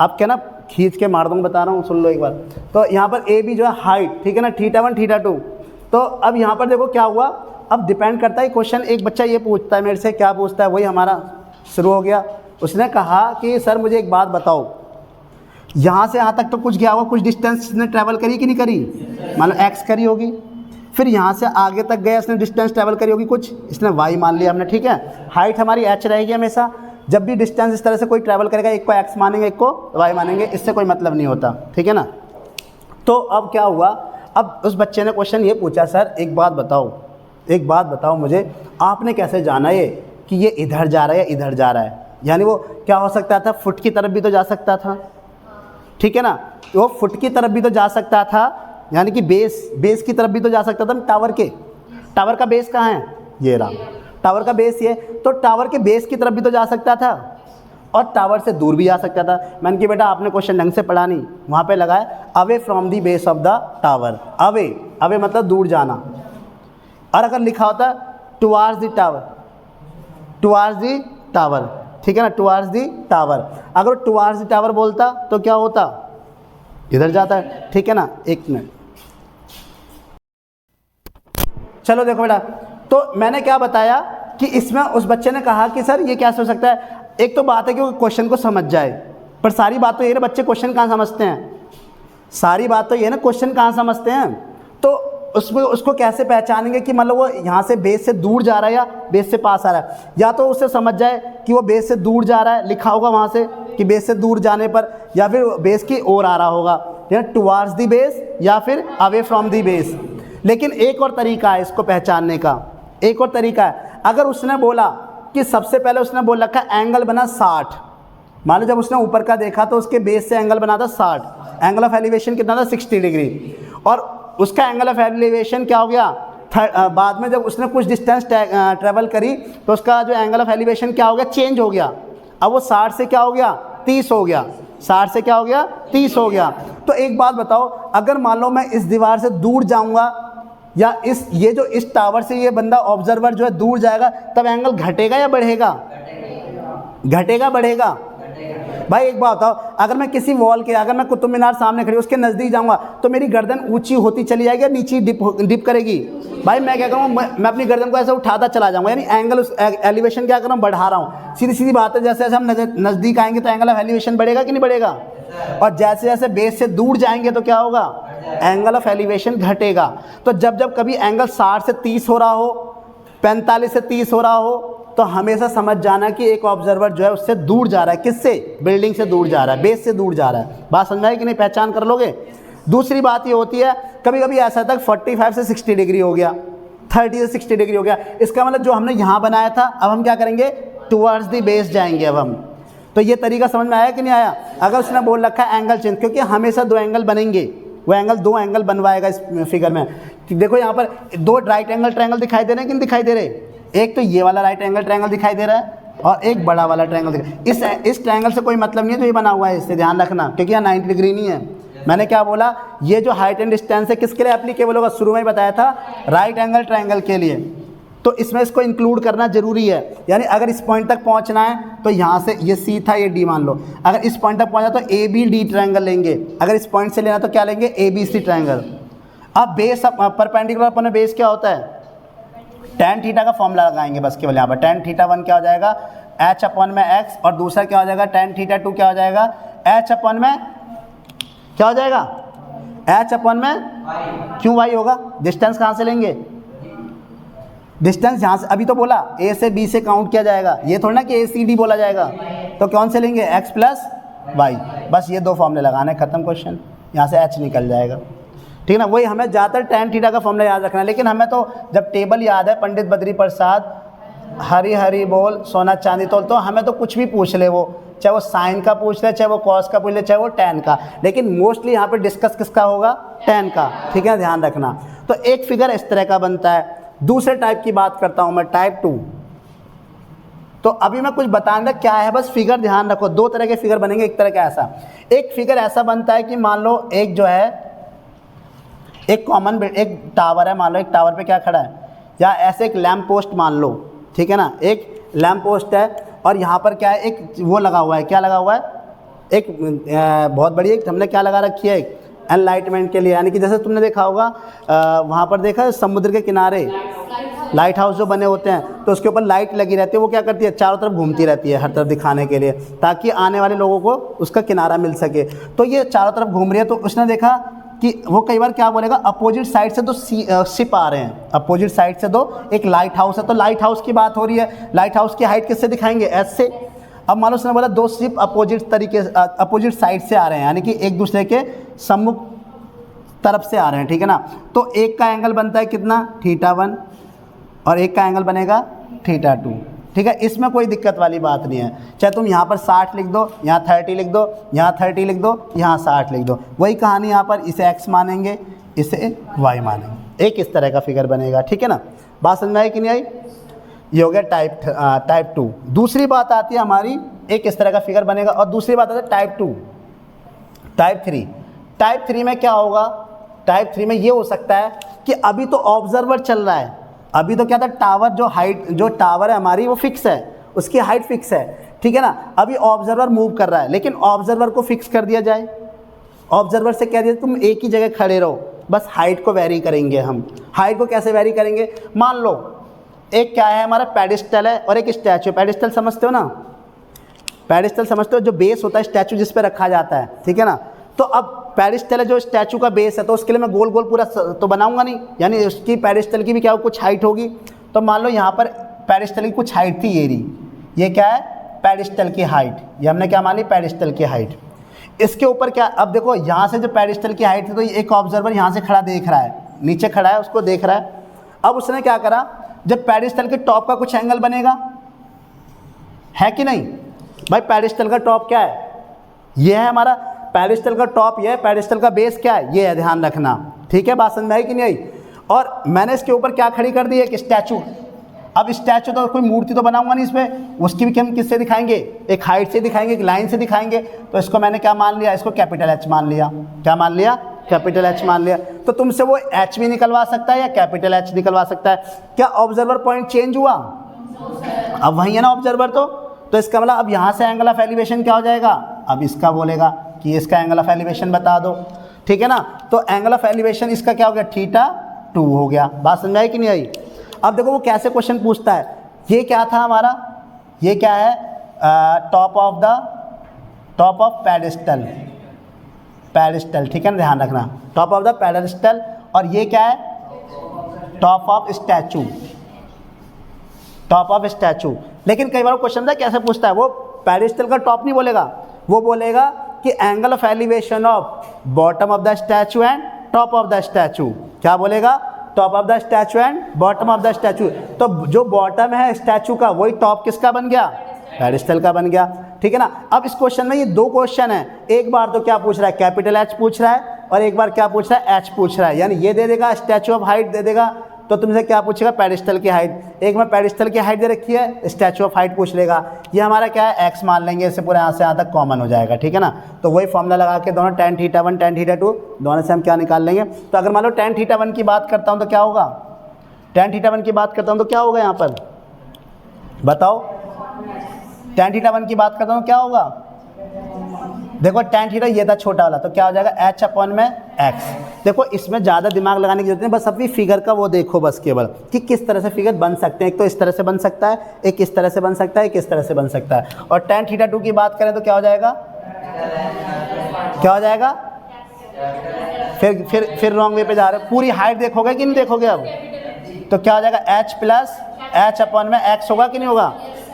[SPEAKER 1] अब क्या ना खींच के मार दूँगा, बता रहा हूँ, सुन लो एक बार। तो यहाँ पर ए बी जो है हाइट, ठीक है ना, θ1 θ2। तो अब यहाँ पर देखो क्या हुआ, अब डिपेंड करता है क्वेश्चन। एक बच्चा ये पूछता है मेरे से, क्या पूछता है, वही हमारा शुरू हो गया। उसने कहा कि सर मुझे एक बात बताओ, यहाँ से यहाँ तक तो कुछ गया होगा, कुछ डिस्टेंस इसने ट्रैवल करी कि नहीं करी, मान लो एक्स करी होगी। फिर यहाँ से आगे तक गया, इसने डिस्टेंस ट्रैवल करी होगी कुछ, इसने वाई मान लिया हमने, ठीक है। हाइट हमारी एच रहेगी हमेशा, जब भी डिस्टेंस इस तरह से कोई ट्रैवल करेगा, एक को एक्स मानेंगे, एक को वाई मानेंगे, इससे कोई मतलब नहीं होता, ठीक है ना। तो अब क्या हुआ, अब उस बच्चे ने क्वेश्चन ये पूछा, सर एक बात बताओ मुझे, आपने कैसे जाना ये कि ये इधर जा रहा है या इधर जा रहा है। यानी वो क्या हो सकता था, फुट की तरफ भी तो जा सकता था, ठीक है ना, वो फुट की तरफ भी तो जा सकता था, यानी कि बेस की तरफ भी तो जा सकता था। टावर का बेस कहाँ है, ये रहा टावर का बेस, ये तो टावर के बेस की तरफ भी तो जा सकता था। और टावर से दूर भी आ सकता था। मैंने कि बेटा आपने क्वेश्चन ढंग से पढ़ा नहीं, वहाँ पे लगा है away from the base of the tower. Away, away मतलब दूर जाना। और अगर लिखा होता towards the tower, towards the tower, ठीक है ना, टुवार्ड्स द टावर, अगर टुवार्ड्स द टावर बोलता तो क्या होता, इधर जाता है, ठीक है ना। एक मिनट, चलो देखो बेटा, तो मैंने क्या बताया कि इसमें उस बच्चे ने कहा कि सर ये क्या हो सकता है। एक तो बात है कि वो क्वेश्चन को समझ जाए, पर सारी बात तो ये ना बच्चे क्वेश्चन कहाँ समझते हैं, सारी बात तो ये ना क्वेश्चन कहाँ समझते हैं। तो उसमें उसको कैसे पहचानेंगे कि मतलब वो यहाँ से बेस से दूर जा रहा है या बेस से पास आ रहा है। या तो उसे समझ जाए कि वो बेस से दूर जा रहा है, लिखा होगा वहाँ से कि बेस से दूर जाने पर, या फिर बेस की ओर आ रहा होगा, या टुवार्ड्स दी बेस या फिर अवे फ्रॉम दी बेस। लेकिन एक और तरीका है इसको पहचानने का, एक और तरीका है। अगर उसने बोला कि सबसे पहले उसने बोल रखा एंगल बना 60, मान लो जब उसने ऊपर का देखा तो उसके बेस से एंगल बना था 60, एंगल ऑफ एलिवेशन कितना था 60 डिग्री, और उसका एंगल ऑफ एलिवेशन क्या हो गया, बाद में जब उसने कुछ डिस्टेंस ट्रेवल करी तो उसका जो एंगल ऑफ एलिवेशन क्या हो गया, चेंज हो गया। अब वो 60 से क्या हो गया, 30 हो गया, 60 से क्या हो गया, 30 हो गया। तो एक बात बताओ, अगर मान लो मैं इस दीवार से दूर जाऊंगा या ये जो इस टावर से ये बंदा ऑब्जर्वर जो है दूर जाएगा, तब एंगल घटेगा या बढ़ेगा, घटेगा बढ़ेगा। भाई एक बात बताओ, अगर मैं किसी वॉल के, अगर मैं कुतुब मीनार सामने खड़ी उसके नज़दीक जाऊंगा तो मेरी गर्दन ऊंची होती चली जाएगी या नीचे डिप करेगी। भाई मैं क्या करूँ, मैं अपनी गर्दन को ऐसे उठाता चला जाऊंगा, यानी एंगल उस एलिवेशन क्या कर रहा हूँ, बढ़ा रहा हूँ। सीधी सीधी बात है, जैसे जैसे हम नज़दीक आएंगे तो एंगल ऑफ एलिवेशन बढ़ेगा कि नहीं बढ़ेगा, और जैसे जैसे बेस से दूर जाएंगे तो क्या होगा, एंगल ऑफ एलिवेशन घटेगा। तो जब जब कभी एंगल 60 से 30 हो रहा हो, 45 से 30 हो रहा हो, तो हमेशा समझ जाना कि एक ऑब्जर्वर जो है उससे दूर जा रहा है। किससे, बिल्डिंग से दूर जा रहा है, बेस से दूर जा रहा है। बात समझ आई कि नहीं, पहचान कर लोगे। दूसरी बात ये होती है, कभी कभी ऐसा तक 45 से 60 डिग्री हो गया, 30 से 60 डिग्री हो गया, इसका मतलब जो हमने यहाँ बनाया था अब हम क्या करेंगे, टुवर्ड्स दी बेस जाएंगे अब हम। तो ये तरीका समझ में आया कि नहीं आया। अगर उसने बोल रखा है एंगल चेंज, क्योंकि हमेशा दो एंगल बनेंगे, वो एंगल दो एंगल बनवाएगा इस फिगर में। देखो यहाँ पर दो राइट एंगल ट्रायंगल दिखाई दे रहे हैं कि नहीं दिखाई दे रहे, एक तो ये वाला राइट एंगल ट्रायंगल दिखाई दे रहा है और एक बड़ा वाला ट्रायंगल दिखाई। इस ट्रायंगल से कोई मतलब नहीं है जो ये बना हुआ है, इससे ध्यान रखना, क्योंकि यहाँ 90 डिग्री नहीं है। मैंने क्या बोला, ये जो हाइट एंड डिस्टेंस है किसके लिए एप्लीकेबल होगा, शुरू में ही बताया था, राइट एंगल ट्रायंगल के लिए। तो इसमें इसको इंक्लूड करना जरूरी है। यानी अगर इस पॉइंट तक पहुंचना है तो यहाँ से ये सी था, ये डी मान लो, अगर इस पॉइंट तक पहुंचा तो ए बी डी ट्रायंगल लेंगे, अगर इस पॉइंट से लेना तो क्या लेंगे, ए बी सी ट्रायंगल। अब बेस परपेंडिकुलर अपने बेस क्या होता है, tan थीटा का फॉर्मूला लगाएंगे बस केवल यहाँ पर। tan थीटा 1 क्या हो जाएगा, h अपॉन में x, और दूसरा क्या हो जाएगा tan थीटा 2 क्या हो जाएगा, h अपॉन में क्या हो जाएगा, h अपॉन में क्यों y होगा, डिस्टेंस कहाँ से लेंगे, डिस्टेंस यहाँ से, अभी तो बोला a से b से काउंट किया जाएगा, ये थोड़ा ना कि a c d बोला जाएगा, तो कौन से लेंगे, x प्लस वाई। बस ये दो फॉर्मूले लगाने, खत्म क्वेश्चन, यहाँ से h निकल जाएगा, ठीक है ना। वही हमें ज़्यादातर tan थीटा का फॉर्मूला याद रखना है, लेकिन हमें तो जब टेबल याद है, पंडित बद्री प्रसाद हरी हरी बोल सोना चांदी तोल, तो हमें तो कुछ भी पूछ ले, वो चाहे वो साइन का पूछ ले, चाहे वो कॉस का पूछ ले, चाहे वो tan का, लेकिन मोस्टली यहाँ पे डिस्कस किसका होगा, tan का, ठीक है, ध्यान रखना। तो एक फिगर इस तरह का बनता है। दूसरे टाइप की बात करता हूँ मैं, टाइप 2। तो अभी मैं कुछ बताना क्या है, बस फिगर ध्यान रखो। दो तरह के फिगर बनेंगे, एक तरह का ऐसा, एक फिगर ऐसा बनता है कि मान लो एक जो है एक कॉमन एक टावर है, मान लो एक टावर पे क्या खड़ा है, या ऐसे एक लैम्प पोस्ट मान लो, ठीक है ना, एक लैम्प पोस्ट है और यहाँ पर क्या है, एक वो लगा हुआ है, क्या लगा हुआ है, एक बहुत बड़ी एक हमने क्या लगा रखी है, एक एनलाइटमेंट के लिए। यानी कि जैसे तुमने देखा होगा वहाँ पर देखा समुद्र के किनारे लाइट हाउस जो बने होते हैं, तो उसके ऊपर लाइट लगी रहती है, वो क्या करती है, चारों तरफ घूमती रहती है, हर तरफ दिखाने के लिए, ताकि आने वाले लोगों को उसका किनारा मिल सके। तो ये चारों तरफ घूम रही है, तो उसने देखा कि वो कई बार क्या बोलेगा, अपोजिट साइड से दो शिप आ रहे हैं, अपोजिट साइड से दो, एक लाइट हाउस है, तो लाइट हाउस की बात हो रही है, लाइट हाउस की हाइट किससे दिखाएंगे, एस से। अब मान लो उसने बोला दो शिप अपोजिट साइड से आ रहे हैं, यानी कि एक दूसरे के सम्मुख तरफ से आ रहे हैं, ठीक है ना। तो एक का एंगल बनता है कितना, θ1, और एक का एंगल बनेगा θ2, ठीक है। इसमें कोई दिक्कत वाली बात नहीं है, चाहे तुम यहाँ पर 60 लिख दो, यहाँ 30 लिख दो, यहाँ 30 लिख दो, यहाँ 60 लिख दो, वही कहानी यहाँ पर, इसे x मानेंगे, इसे y मानेंगे, एक इस तरह का फिगर बनेगा, ठीक है ना। बात समझ में आई कि नहीं आई, ये हो गया टाइप 2। दूसरी बात आती है हमारी एक इस तरह का फिगर बनेगा। और दूसरी बात है टाइप 2, टाइप 3। टाइप 3 में क्या होगा, टाइप 3 में ये हो सकता है कि अभी तो ऑब्जर्वर चल रहा है, अभी तो क्या था, टावर जो हाइट, जो टावर है हमारी वो फिक्स है, उसकी हाइट फिक्स है, ठीक है ना। अभी ऑब्जर्वर मूव कर रहा है, लेकिन ऑब्जर्वर को फिक्स कर दिया जाए, ऑब्जर्वर से कह दिया तुम एक ही जगह खड़े रहो, बस हाइट को वेरी करेंगे हम। हाइट को कैसे वेरी करेंगे, मान लो एक क्या है हमारा पेडिस्टल है और एक स्टैचू। पेडिस्टल समझते हो ना, पेडिस्टल समझते हो, जो बेस होता है स्टैचू जिस पे रखा जाता है, ठीक है ना। तो अब पेडिस्टल है जो स्टैचू का बेस है, तो उसके लिए मैं गोल गोल पूरा तो बनाऊंगा नहीं, यानी उसकी पेडिस्टल की भी क्या कुछ हाइट होगी। तो मान लो यहाँ पर पेडिस्टल की कुछ हाइट थी, ये क्या है, पेडिस्टल की हाइट, ये हमने क्या मान ली, पेडिस्टल की हाइट। इसके ऊपर क्या, अब देखो यहाँ से जो पेडिस्टल की हाइट थी, तो एक ऑब्जर्वर यहाँ से खड़ा देख रहा है, नीचे खड़ा है, उसको देख रहा है। अब उसने क्या करा, जब पेडिस्टल के टॉप का कुछ एंगल बनेगा, है कि नहीं भाई, पेडिस्टल का टॉप क्या है, ये है हमारा पेडिस्टल का टॉप, ये है पेडिस्टल का बेस क्या है, ये है, ध्यान रखना, ठीक है, बात समझ में आई कि नहीं आई। और मैंने इसके ऊपर क्या खड़ी कर दी, एक स्टैचू। अब स्टैचू तो कोई मूर्ति तो बनाऊंगा नहीं इसमें, उसकी भी हम किससे दिखाएंगे, एक हाइट से दिखाएंगे, एक लाइन से दिखाएंगे। तो इसको मैंने क्या मान लिया, इसको कैपिटल एच मान लिया। क्या मान लिया, कैपिटल एच मान लिया। तो तुमसे वो एच भी निकलवा सकता है या कैपिटल एच निकलवा सकता है। क्या ऑब्जर्वर पॉइंट चेंज हुआ, अब वही है ना ऑब्जर्वर। तो इसका मतलब अब यहाँ से एंगल ऑफ एलिवेशन क्या हो जाएगा, अब इसका बोलेगा कि इसका एंगल ऑफ एलिवेशन बता दो, ठीक है ना। तो एंगल ऑफ एलिवेशन इसका क्या हो गया, θ2 हो गया। बात समझ आई कि नहीं आई। अब देखो वो कैसे क्वेश्चन पूछता है, ये क्या था हमारा, ये क्या है, टॉप ऑफ पेडिस्टल, पेडिस्टल, ठीक है ना, ध्यान रखना, टॉप ऑफ द पेडिस्टल। और ये क्या है, top of statute, top of statute. लेकिन कई बार क्वेश्चन था कैसे पूछता है, वो पेडिस्टल का टॉप नहीं बोलेगा, वो बोलेगा कि angle of elevation of bottom of the statue and top of the statue. क्या बोलेगा, top of the statue and bottom of the statue. तो जो बॉटम है स्टैचू का, वही टॉप किसका बन गया, पेडिस्टल का बन गया, ठीक है ना। अब इस क्वेश्चन में ये दो क्वेश्चन है, एक बार तो क्या पूछ रहा है, कैपिटल एच पूछ रहा है, और एक बार क्या पूछ रहा है, एच पूछ रहा है। यानी ये दे देगा स्टैचू ऑफ हाइट दे देगा, तो तुमसे क्या पूछेगा, पेडिस्टल की हाइट। एक में पेडिस्टल की हाइट दे रखी है, स्टैचू ऑफ हाइट पूछ लेगा। ये हमारा क्या है, एक्स मान लेंगे, इससे पूरे यहाँ से यहाँ तक कॉमन हो जाएगा, ठीक है ना। तो वही फॉर्मूला लगा के दोनों tan θ1 tan θ2 दोनों से हम क्या निकाल लेंगे। तो अगर मान लो tan θ1 की बात करता हूँ तो क्या होगा, tan θ1 की बात करता हूँ तो क्या होगा, यहाँ पर बताओ, tan θ1 की बात करता हूँ क्या होगा, देखो tan θ ये था छोटा वाला, तो क्या हो जाएगा, h अपॉन में x। देखो इसमें ज़्यादा दिमाग लगाने की जरूरत नहीं, बस अपनी फिगर का वो देखो बस केवल कि किस तरह से फिगर बन सकते हैं। एक तो इस तरह से बन सकता है, एक इस तरह से बन सकता है, एक इस तरह से बन सकता है। और tan θ2 की बात करें तो क्या हो जाएगा, क्या हो जाएगा, फिर रॉन्ग वे पे जा रहे हो। पूरी हाइट देखोगे कि नहीं देखोगे, अब तो क्या हो जाएगा, h प्लस h अपॉन में x होगा कि नहीं होगा।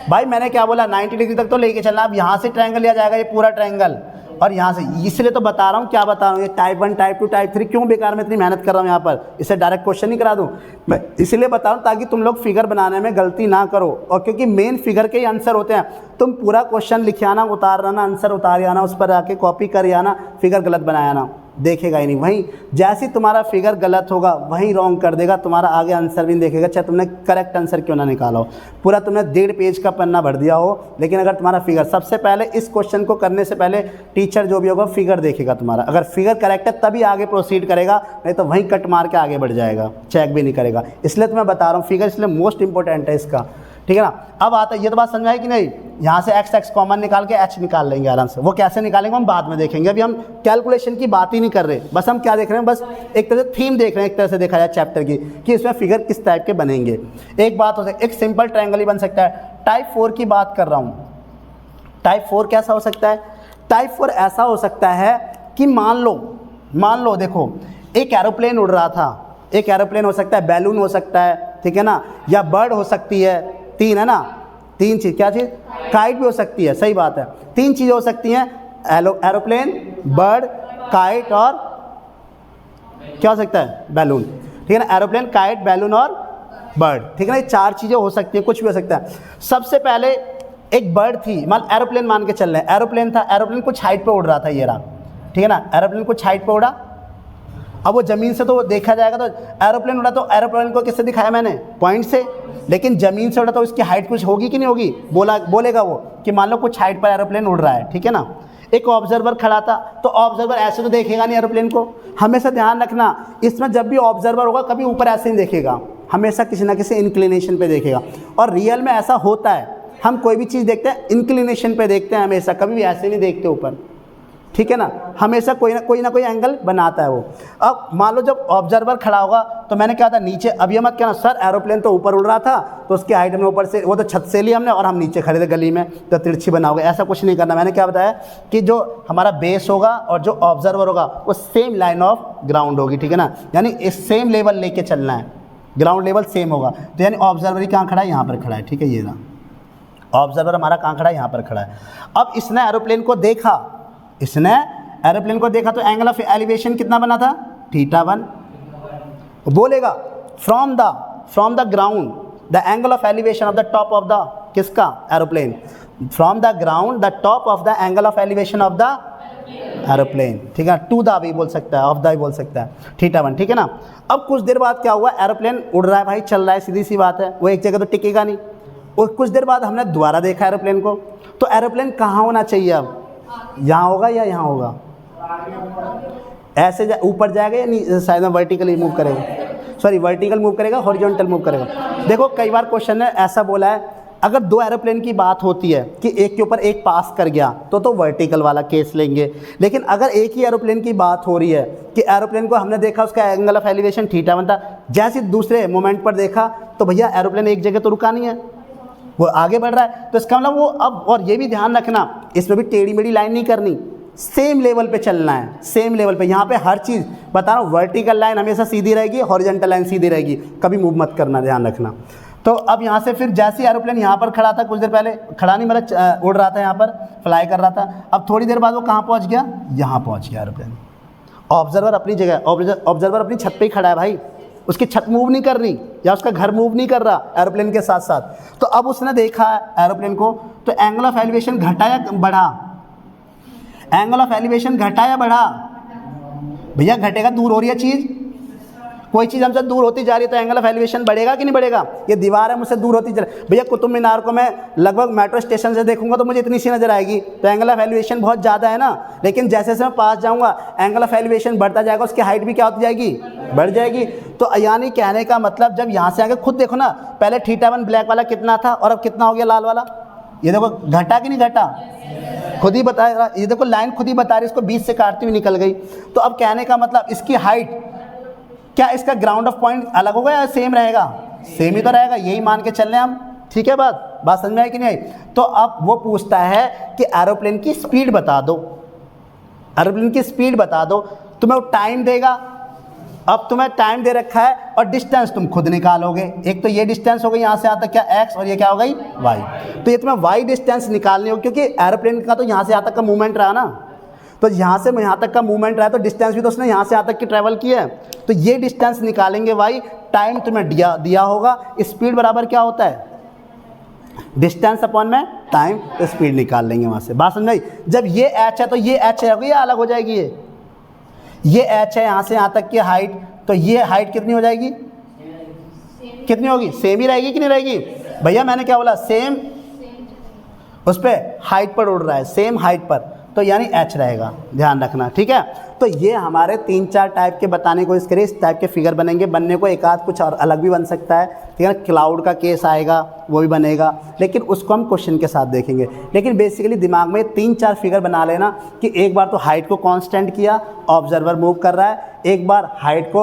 [SPEAKER 1] भाई मैंने क्या बोला, 90 डिग्री तक तो लेके चलना। अब यहाँ से ट्रायंगल लिया जाएगा, ये पूरा ट्रायंगल, और यहाँ से, इसलिए तो बता रहा हूँ, क्या बता रहा हूँ, ये टाइप 1 टाइप 2 टाइप 3 क्यों बेकार में इतनी मेहनत कर रहा हूँ यहाँ पर, इससे डायरेक्ट क्वेश्चन नहीं करा दूँ मैं, इसलिए बता रहा हूँ ताकि तुम लोग फिगर बनाने में गलती ना करो। और क्योंकि मेन फिगर के ही आंसर होते हैं, तुम पूरा क्वेश्चन लिखे आना, उतार आना, आंसर उतार आना, उस पर आके कॉपी कर आना, फिगर गलत बनाया ना, देखेगा ही नहीं। वहीं जैसे तुम्हारा फिगर गलत होगा वहीं रॉन्ग कर देगा, तुम्हारा आगे आंसर भी नहीं देखेगा, चाहे तुमने करेक्ट आंसर क्यों ना निकाला हो। पूरा तुमने 1.5 पेज का पन्ना भर दिया हो, लेकिन अगर तुम्हारा फिगर, सबसे पहले इस क्वेश्चन को करने से पहले टीचर जो भी होगा फिगर देखेगा तुम्हारा, अगर फिगर करेक्ट है तभी आगे प्रोसीड करेगा, नहीं तो वहीं कट मार के आगे बढ़ जाएगा, चेक भी नहीं करेगा। इसलिए तो मैं बता रहा हूँ फिगर इसलिए मोस्ट इंपॉर्टेंट है इसका, ठीक है ना। अब आता है, ये तो बात समझ आई कि नहीं। यहाँ से x कॉमन निकाल के h निकाल लेंगे आराम से, वो कैसे निकालेंगे हम बाद में देखेंगे, अभी हम कैलकुलेशन की बात ही नहीं कर रहे, बस हम क्या देख रहे हैं, बस एक तरह से थीम देख रहे हैं, एक तरह से देखा जाए चैप्टर की, कि इसमें फिगर किस टाइप के बनेंगे। एक बात हो सकती है, एक सिंपल ट्रायंगल ही बन सकता है। टाइप 4 की बात कर रहा हूँ, टाइप 4 कैसा हो सकता है, टाइप 4 ऐसा हो सकता है कि मान लो देखो एक एरोप्लेन उड़ रहा था, एक एरोप्लेन हो सकता है, बैलून हो सकता है, ठीक है ना, या बर्ड हो सकती है, 3 है ना, 3 चीज़, क्या चीज़, काइट भी हो सकती है, सही बात है, 3 चीज़ें हो सकती हैं, एरोप्लेन, बर्ड, काइट और क्या हो सकता है, बैलून, ठीक है ना। एरोप्लेन, काइट, बैलून और बर्ड, ठीक है ना, ये 4 चीज़ें हो सकती हैं, कुछ भी हो सकता है। सबसे पहले एक बर्ड थी, मान एरोप्लेन मान के चल रहे हैं, एरोप्लेन था, एरोप्लेन कुछ हाइट पे उड़ रहा था, ये रहा, ठीक है ना, एरोप्लेन कुछ हाइट पे उड़ा। अब वो ज़मीन से तो देखा जाएगा तो एरोप्लेन उड़ा, तो एरोप्लेन को किससे दिखाया मैंने? पॉइंट से। लेकिन ज़मीन से उड़ा तो उसकी हाइट कुछ होगी कि नहीं होगी? बोलेगा वो कि मान लो कुछ हाइट पर एरोप्लेन उड़ रहा है, ठीक है ना। एक ऑब्जर्वर खड़ा था, तो ऑब्जर्वर ऐसे तो देखेगा नहीं एरोप्लेन को। हमेशा ध्यान रखना, इसमें जब भी ऑब्जर्वर होगा कभी ऊपर ऐसे नहीं देखेगा, हमेशा किसी ना किसी इंक्लिनेशन पे देखेगा। और रियल में ऐसा होता है, हम कोई भी चीज़ देखते हैं इंक्लिनेशन पे देखते हैं हमेशा, कभी भी ऐसे नहीं देखते ऊपर, ठीक है ना। हमेशा कोई ना कोई एंगल बनाता है वो। अब मान लो जब ऑब्जर्वर खड़ा होगा तो मैंने क्या था नीचे, अब ये मत कहना सर एरोप्लेन तो ऊपर उड़ रहा था तो उसकी हाइट में ऊपर से, वो तो छत से ली हमने और हम नीचे खड़े थे गली में तो तिरछी बनाओगे, ऐसा कुछ नहीं करना। मैंने क्या बताया कि जो हमारा बेस होगा और जो ऑब्जर्वर होगा वो सेम लाइन ऑफ ग्राउंड होगी, ठीक है ना। यानी इस सेम लेवल लेके चलना है, ग्राउंड लेवल सेम होगा। तो यानी ऑब्जर्वर कहाँ खड़ा है? यहाँ पर खड़ा है, ठीक है। ये ना ऑब्जर्वर हमारा कहाँ खड़ा है? यहाँ पर खड़ा है। अब इसने एरोप्लेन को देखा, तो एंगल ऑफ एलिवेशन कितना बना था? θ1। बोलेगा from the ground the angle of elevation of the top of the किसका? Aeroplane. From the ground the top of the angle of elevation of the aeroplane, ठीक है। टू द भी बोल सकता है, ऑफ द भी बोल सकता है, θ1, ठीक है ना। अब कुछ देर बाद क्या हुआ? एरोप्लेन उड़ रहा है भाई, चल रहा है, सीधी सी बात है, वो एक जगह तो टिकेगा नहीं। और कुछ देर बाद हमने दोबारा देखा एरोप्लेन को, तो एरोप्लेन कहाँ होना चाहिए अब? यहाँ होगा या यहाँ होगा? ऐसे ऊपर जाएगा या नहीं? शायद वर्टिकली मूव करेगा, सॉरी वर्टिकल मूव करेगा, हॉरिजॉन्टल मूव करेगा। देखो कई बार क्वेश्चन ने ऐसा बोला है, अगर दो एरोप्लेन की बात होती है कि एक के ऊपर एक पास कर गया तो वर्टिकल वाला केस लेंगे। लेकिन अगर एक ही एरोप्लेन की बात हो रही है कि एरोप्लेन को हमने देखा उसका एंगल ऑफ एलिवेशन θ1 था, जैसे दूसरे मोमेंट पर देखा तो भैया एरोप्लेन एक जगह तो रुका नहीं है, वो आगे बढ़ रहा है। तो इसका मतलब वो अब, और ये भी ध्यान रखना इसमें भी टेढ़ी मेढ़ी लाइन नहीं करनी, सेम लेवल पे चलना है, सेम लेवल पे। यहाँ पे हर चीज़ बता रहा हूँ, वर्टिकल लाइन हमेशा सीधी रहेगी, हॉरिजॉन्टल लाइन सीधी रहेगी, कभी मूव मत करना, ध्यान रखना। तो अब यहाँ से फिर जैसे एरोप्लेन यहाँ पर खड़ा था, कुछ देर पहले खड़ा नहीं मतलब उड़ रहा था, यहाँ पर फ्लाई कर रहा था। अब थोड़ी देर बाद वो कहाँ पहुँच गया? यहाँ पहुँच गया एरोप्लेन। ऑब्जर्वर अपनी जगह, ऑब्जर्वर अपनी छत पे ही खड़ा है भाई, उसकी छत मूव नहीं कर रही या उसका घर मूव नहीं कर रहा एरोप्लेन के साथ साथ। तो अब उसने देखा एरोप्लेन को, तो एंगल ऑफ एलिवेशन घटा या बढ़ा? एंगल ऑफ एलिवेशन घटा या बढ़ा? भैया घटेगा, दूर हो रही है चीज़, कोई चीज़ हमसे दूर होती जा रही है तो एंगल ऑफ एलिवेशन बढ़ेगा कि नहीं बढ़ेगा? ये दीवार है मुझसे दूर होती जा रही है, भैया कुतुब मीनार को मैं लगभग मेट्रो स्टेशन से देखूंगा तो मुझे इतनी सी नजर आएगी, तो एंगल ऑफ एलिवेशन बहुत ज़्यादा है ना। लेकिन जैसे जैसे मैं पास जाऊंगा एंगल ऑफ एलिवेशन बढ़ता जाएगा, उसकी हाइट भी क्या होती जाएगी? बढ़ जाएगी। तो यानी कहने का मतलब जब यहाँ से आगे खुद देखो ना, पहले θ1 ब्लैक वाला कितना था और अब कितना हो गया लाल वाला? ये देखो घटा कि नहीं घटा? खुद ही बता रहा, ये देखो लाइन खुद ही बता रही, इसको बीच से काटती हुई निकल गई। तो अब कहने का मतलब इसकी हाइट, क्या इसका ग्राउंड ऑफ पॉइंट अलग होगा या सेम रहेगा? सेम ही तो रहेगा, यही मान के चल रहे हैं हम, ठीक है। बात समझ में आई कि नहीं आई? तो अब वो पूछता है कि एरोप्लेन की स्पीड बता दो, एरोप्लेन की स्पीड बता दो, तुम्हें वो टाइम देगा। अब तुम्हें टाइम दे रखा है और डिस्टेंस तुम खुद निकालोगे। एक तो ये डिस्टेंस हो गई यहाँ से यहाँ तक क्या x, और ये क्या हो गई y। तो ये तुम्हें y डिस्टेंस निकालनी होगी, क्योंकि एरोप्लेन का तो यहाँ से यहाँ तक का मूवमेंट रहा ना, तो यहाँ से यहाँ तक का मूवमेंट रहा है तो डिस्टेंस भी तो उसने यहाँ से यहाँ तक की ट्रैवल की है। तो ये डिस्टेंस निकालेंगे y, टाइम तुम्हें दिया होगा, स्पीड बराबर क्या होता है? डिस्टेंस अपॉन में टाइम, तो स्पीड निकाल लेंगे वहाँ से। बात समझ आई? जब ये h है तो ये h है, ये अलग हो जाएगी, ये h है यहाँ से यहाँ तक की हाइट, तो ये हाइट कितनी हो जाएगी? कितनी होगी? सेम ही रहेगी कि नहीं रहेगी? भैया मैंने क्या बोला? सेम, उस पर हाइट पर उड़ रहा है, सेम हाइट पर, तो यानी h रहेगा, ध्यान रखना, ठीक है। तो ये हमारे 3-4 टाइप के बताने को, इस करिए इस टाइप के फिगर बनेंगे। बनने को एक आध कुछ और अलग भी बन सकता है, ठीक है ना। क्लाउड का केस आएगा वो भी बनेगा, लेकिन उसको हम क्वेश्चन के साथ देखेंगे। लेकिन बेसिकली दिमाग में 3-4 फिगर बना लेना कि एक बार तो हाइट को कांस्टेंट किया, ऑब्जर्वर मूव कर रहा है, एक बार हाइट को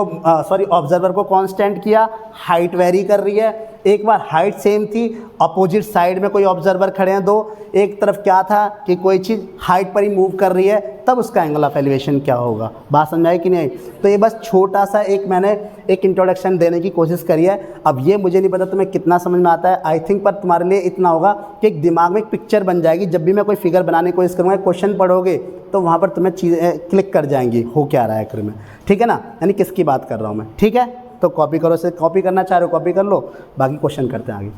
[SPEAKER 1] ऑब्जर्वर को कांस्टेंट किया, हाइट वेरी कर रही है, एक बार हाइट सेम थी, अपोजिट साइड में कोई ऑब्जर्वर खड़े हैं दो, एक तरफ क्या था कि कोई चीज़ हाइट पर ही मूव कर रही है, तब उसका एंगल ऑफ एलिवेशन क्या होगा। बात समझ आई कि नहीं आई? तो ये बस छोटा सा मैंने एक इंट्रोडक्शन देने की कोशिश करी है। अब ये मुझे नहीं पता तुम्हें कितना समझ में आता है, आई थिंक, पर तुम्हारे लिए इतना होगा कि एक दिमाग में एक पिक्चर बन जाएगी। जब भी मैं कोई फिगर बनाने की कोशिश करूँगा, क्वेश्चन पढ़ोगे तो वहाँ पर तुम्हें चीज़ें क्लिक कर जाएंगी, हो क्या रहा है आखिर में, ठीक है ना, यानी किसकी बात कर रहा हूँ मैं, ठीक है। तो कॉपी करो, से कॉपी करना चाह रहे हो कॉपी कर लो, बाकी क्वेश्चन करते हैं आगे।